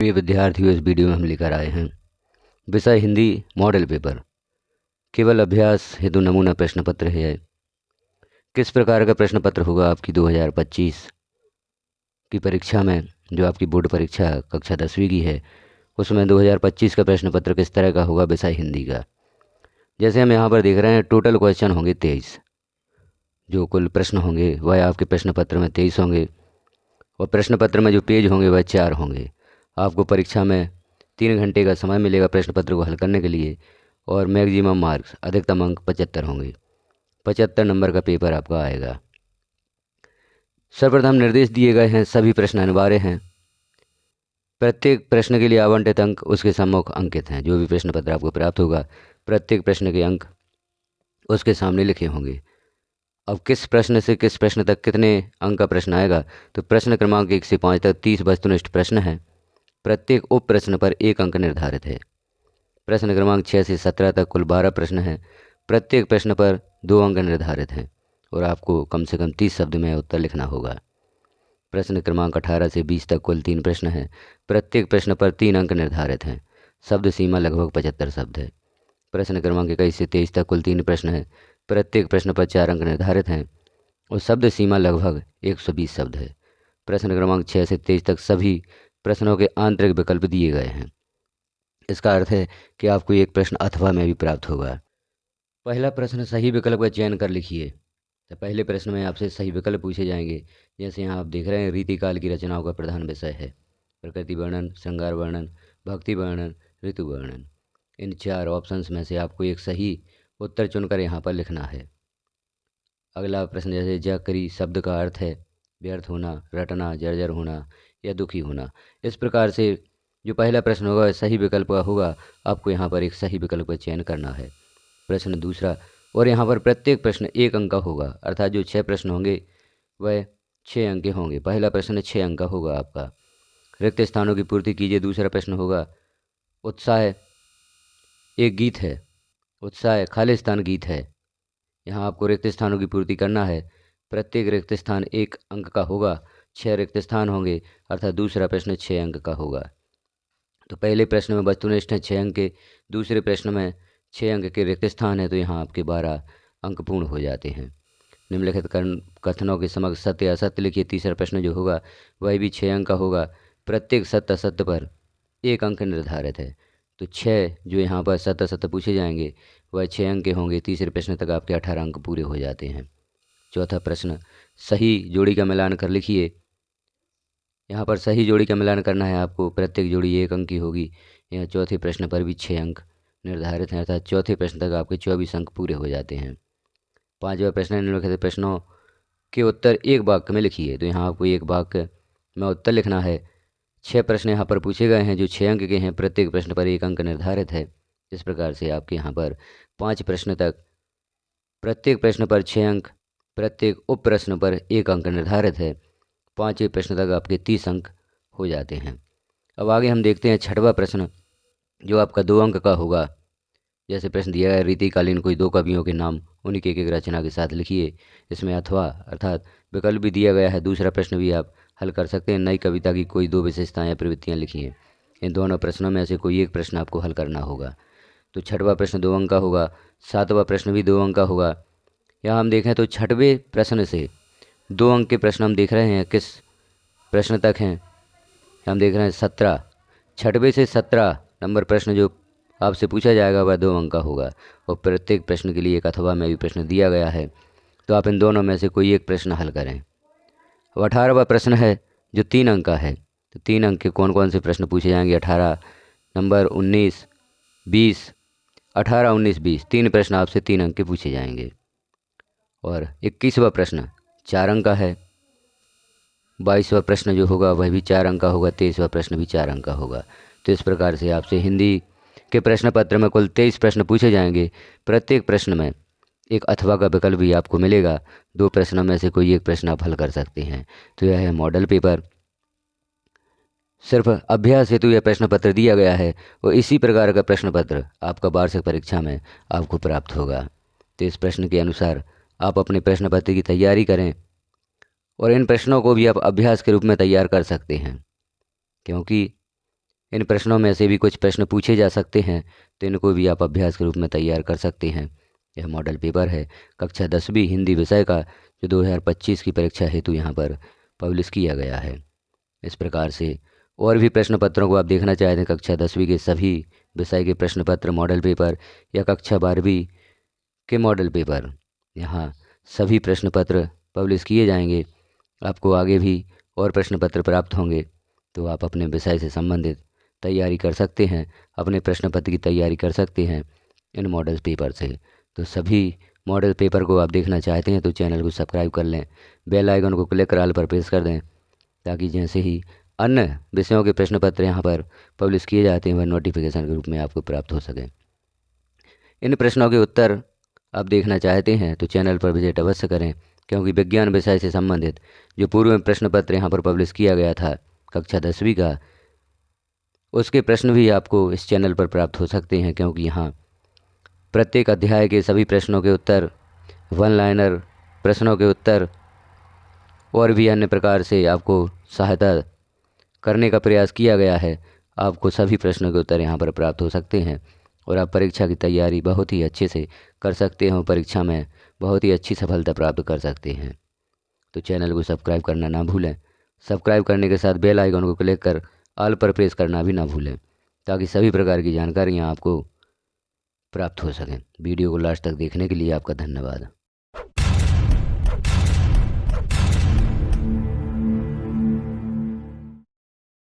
ये विद्यार्थियों, इस वीडियो में हम लेकर आए हैं विषय हिंदी मॉडल पेपर। केवल अभ्यास हेतु नमूना प्रश्न पत्र है। किस प्रकार का प्रश्न पत्र होगा आपकी 2025 की परीक्षा में, जो आपकी बोर्ड परीक्षा कक्षा 10वीं की है, उसमें 2025 का प्रश्न पत्र किस तरह का होगा विषय हिंदी का। जैसे हम यहाँ पर देख रहे हैं, टोटल क्वेश्चन होंगे 23। जो कुल प्रश्न होंगे वह आपके प्रश्न पत्र में 23 होंगे, और प्रश्न पत्र में जो पेज होंगे वह 4 होंगे। आपको परीक्षा में 3 घंटे का समय मिलेगा प्रश्न पत्र को हल करने के लिए, और मैक्सिमम मार्क्स, अधिकतम अंक 75 होंगे। 75 नंबर का पेपर आपका आएगा। सर्वप्रथम निर्देश दिए गए हैं, सभी प्रश्न अनिवार्य हैं। प्रत्येक प्रश्न के लिए आवंटित अंक उसके सम्मुख अंकित हैं। जो भी प्रश्न पत्र आपको प्राप्त होगा, प्रत्येक प्रश्न के अंक उसके सामने लिखे होंगे। अब किस प्रश्न से किस प्रश्न तक कितने अंक का प्रश्न आएगा, तो प्रश्न क्रमांक 1 से 5 तक 30 वस्तुनिष्ठ प्रश्न हैं। प्रत्येक उप प्रश्न पर 1 अंक निर्धारित है। प्रश्न क्रमांक 6 से 17 तक कुल 12 प्रश्न हैं। प्रत्येक प्रश्न पर 2 अंक निर्धारित हैं, और आपको कम से कम 30 शब्द में उत्तर लिखना होगा। प्रश्न क्रमांक 18 से 20 तक कुल 3 प्रश्न हैं। प्रत्येक प्रश्न पर 3 अंक निर्धारित हैं। शब्द सीमा लगभग 75 शब्द है। प्रश्न क्रमांक 21 से 23 तक कुल 3 प्रश्न हैं। प्रत्येक प्रश्न पर 4 अंक निर्धारित हैं, और शब्द सीमा लगभग 120 शब्द है। प्रश्न क्रमांक 6 से 23 तक सभी प्रश्नों के आंतरिक विकल्प दिए गए हैं। इसका अर्थ है कि आपको एक प्रश्न अथवा में भी प्राप्त होगा। पहला प्रश्न, सही विकल्प का चयन कर लिखिए। तो पहले प्रश्न में आपसे सही विकल्प पूछे जाएंगे। जैसे यहाँ आप देख रहे हैं, रीतिकाल की रचनाओं का प्रधान विषय है प्रकृति वर्णन, श्रृंगार वर्णन, भक्ति वर्णन, ऋतु वर्णन। इन 4 ऑप्शंस में से आपको एक सही उत्तर चुनकर यहाँ पर लिखना है। अगला प्रश्न, जैसे जाकरी शब्द का अर्थ है व्यर्थ होना, रटना, जर्जर होना या दुखी होना। इस प्रकार से जो पहला प्रश्न होगा वह सही विकल्प का होगा। आपको यहाँ पर एक सही विकल्प का चयन करना है। प्रश्न दूसरा, और यहाँ पर प्रत्येक प्रश्न 1 अंक का होगा, अर्थात जो 6 प्रश्न होंगे वह 6 अंक के होंगे। पहला प्रश्न 6 अंक का होगा आपका। रिक्त स्थानों की पूर्ति कीजिए। दूसरा प्रश्न होगा, उत्साह एक गीत है, उत्साह खालिस्तान गीत है। यहाँ आपको रिक्त स्थानों की पूर्ति करना है। प्रत्येक रिक्त स्थान 1 अंक का होगा। 6 रिक्त स्थान होंगे, अर्थात दूसरा प्रश्न 6 अंक का होगा। तो पहले प्रश्न में वस्तुनिष्ठ हैं 6 अंक के, दूसरे प्रश्न में 6 अंक के रिक्त स्थान है, तो यहाँ आपके 12 अंक पूर्ण हो जाते हैं। निम्नलिखित कथनों के समग्र सत्य या असत्य लिखिए। तीसरा प्रश्न जो होगा वह भी 6 अंक का होगा। प्रत्येक सत्य असत्य पर 1 अंक निर्धारित है। तो 6 जो यहाँ पर सत्य असत्य पूछे जाएंगे वह 6 अंक के होंगे। तीसरे प्रश्न तक आपके 18 अंक पूरे हो जाते हैं। चौथा प्रश्न, सही जोड़ी का मिलान कर लिखिए। यहाँ पर सही जोड़ी का मिलान करना है आपको। प्रत्येक जोड़ी 1 अंक की होगी। यहाँ चौथे प्रश्न पर भी 6 अंक निर्धारित हैं, अर्थात चौथे प्रश्न तक आपके 24 अंक पूरे हो जाते हैं। पांचवा प्रश्न, निम्नलिखित प्रश्नों के उत्तर एक वाक्य में लिखिए। तो यहाँ आपको एक वाक्य में उत्तर लिखना है। 6 प्रश्न यहाँ पर पूछे गए हैं जो 6 अंक के हैं। प्रत्येक प्रश्न पर 1 अंक निर्धारित है। इस प्रकार से आपके यहाँ पर 5 प्रश्न तक प्रत्येक प्रश्न पर 6 अंक, प्रत्येक उप प्रश्न पर 1 अंक निर्धारित है। 5वें प्रश्न तक आपके 30 अंक हो जाते हैं। अब आगे हम देखते हैं 6वां प्रश्न, जो आपका 2 अंक का होगा। जैसे प्रश्न दिया है, रीतिकालीन कोई 2 कवियों के नाम उन्हीं की एक रचना के साथ लिखिए। इसमें अथवा अर्थात विकल्प भी दिया गया है। दूसरा प्रश्न भी आप हल कर सकते हैं। नई कविता की कोई 2 विशेषताएं या प्रवृत्तियाँ लिखिए। इन दोनों प्रश्नों में से कोई एक प्रश्न आपको हल करना होगा। तो 6वां प्रश्न 2 अंक का होगा। 7वां प्रश्न भी 2 अंक का होगा। यहाँ हम देखें तो 6वें प्रश्न से 2 अंक के प्रश्न हम देख रहे हैं। किस प्रश्न तक हैं, हम देख रहे हैं 17। 6वें से 17 नंबर प्रश्न जो आपसे पूछा जाएगा वह 2 अंक का होगा, और प्रत्येक प्रश्न के लिए एक अथवा में भी प्रश्न दिया गया है। तो आप इन दोनों में से कोई एक प्रश्न हल करें। अब 18वां प्रश्न है जो 3 अंक का है। तो 3 अंक के कौन कौन से प्रश्न पूछे जाएंगे? 18 नंबर, 19, 20, 18, 19, 20 3 प्रश्न आपसे 3 अंक के पूछे जाएंगे। और 21वां प्रश्न 4 अंक का है। 22वां प्रश्न जो होगा वह भी 4 अंक का होगा। 23वां प्रश्न भी 4 अंक का होगा। तो इस प्रकार से आपसे हिंदी के प्रश्न पत्र में कुल 23 प्रश्न पूछे जाएंगे। प्रत्येक प्रश्न में एक अथवा का विकल्प भी आपको मिलेगा। 2 प्रश्नों में से कोई एक प्रश्न आप हल कर सकते हैं। तो यह है मॉडल पेपर। सिर्फ अभ्यास हेतु यह प्रश्न पत्र दिया गया है, और इसी प्रकार का प्रश्न पत्र आपका वार्षिक परीक्षा में आपको प्राप्त होगा। तो इस प्रश्न के अनुसार आप अपने प्रश्न पत्र की तैयारी करें, और इन प्रश्नों को भी आप अभ्यास के रूप में तैयार कर सकते हैं, क्योंकि इन प्रश्नों में से भी कुछ प्रश्न पूछे जा सकते हैं, तो इनको भी आप अभ्यास के रूप में तैयार कर सकते हैं। यह मॉडल पेपर है कक्षा 10वीं हिंदी विषय का, जो 2025 की परीक्षा हेतु यहाँ पर पब्लिश किया गया है। इस प्रकार से और भी प्रश्न पत्रों को आप देखना चाहते हैं, कक्षा 10वीं के सभी विषय के प्रश्न पत्र मॉडल पेपर या कक्षा 12वीं के मॉडल पेपर, यहाँ सभी प्रश्न पत्र पब्लिश किए जाएंगे। आपको आगे भी और प्रश्न पत्र प्राप्त होंगे, तो आप अपने विषय से संबंधित तैयारी कर सकते हैं, अपने प्रश्न पत्र की तैयारी कर सकते हैं इन मॉडल पेपर से। तो सभी मॉडल पेपर को आप देखना चाहते हैं तो चैनल को सब्सक्राइब कर लें, बेल आइकन को क्लिक कर ऑल पर प्रेस कर दें, ताकि जैसे ही अन्य विषयों के प्रश्न पत्र यहाँ पर पब्लिश किए जाते हैं वह नोटिफिकेशन के रूप में आपको प्राप्त हो सके। इन प्रश्नों के उत्तर आप देखना चाहते हैं तो चैनल पर विजिट अवश्य करें, क्योंकि विज्ञान विषय से संबंधित जो पूर्व में प्रश्न पत्र यहाँ पर पब्लिश किया गया था कक्षा 10वीं का, उसके प्रश्न भी आपको इस चैनल पर प्राप्त हो सकते हैं, क्योंकि यहाँ प्रत्येक अध्याय के सभी प्रश्नों के उत्तर, वन लाइनर प्रश्नों के उत्तर और भी अन्य प्रकार से आपको सहायता करने का प्रयास किया गया है। आपको सभी प्रश्नों के उत्तर यहाँ पर प्राप्त हो सकते हैं और आप परीक्षा की तैयारी बहुत ही अच्छे से कर सकते हो, परीक्षा में बहुत ही अच्छी सफलता प्राप्त कर सकते हैं। तो चैनल को सब्सक्राइब करना ना भूलें। सब्सक्राइब करने के साथ बेल आइकन को क्लिक कर ऑल पर प्रेस करना भी ना भूलें, ताकि सभी प्रकार की जानकारियाँ आपको प्राप्त हो सकें। वीडियो को लास्ट तक देखने के लिए आपका धन्यवाद।